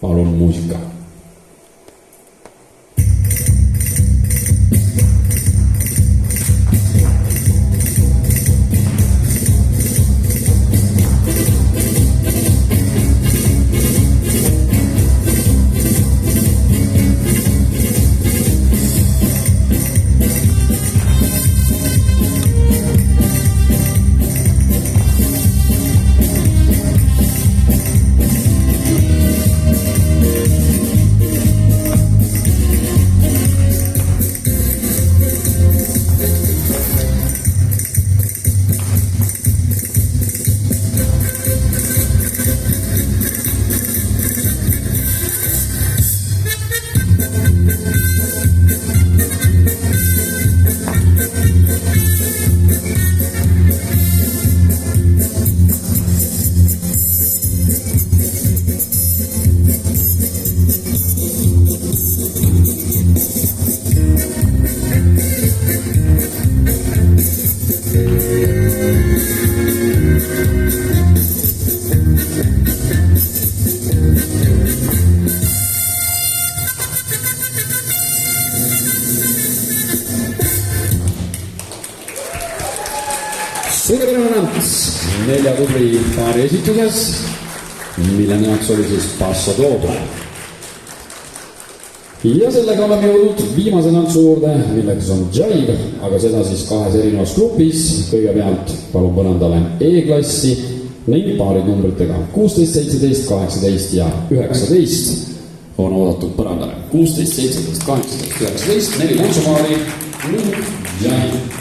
Palun muusika. Suurepärane nelja tubli paari esituses, mille nimeks oli siis Passo Doble. Ja sellega oleme jõudnud viimase tantsu juurde, milleks on Jive, aga seda siis kahes erinevas grupis. Kõigepealt palun põrandale E-klassi ning paarid numbritega 16, 17, 18 ja 19 on oodatud põrandale. 16, 17, 18, 19, 4 tantsupaari ning Jive.